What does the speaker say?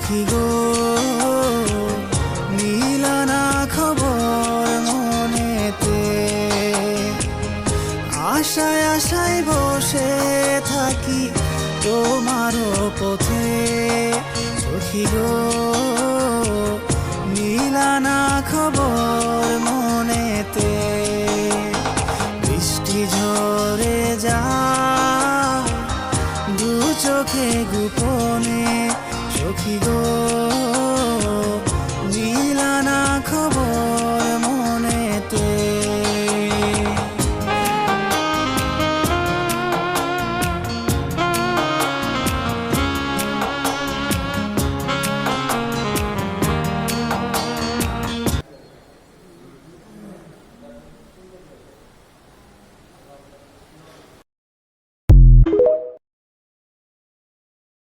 সখী গো নীলানা খবর মনেতে, আশায় আশায় বসে থাকি তোমারও পথে। সখী গো নীলানা খবর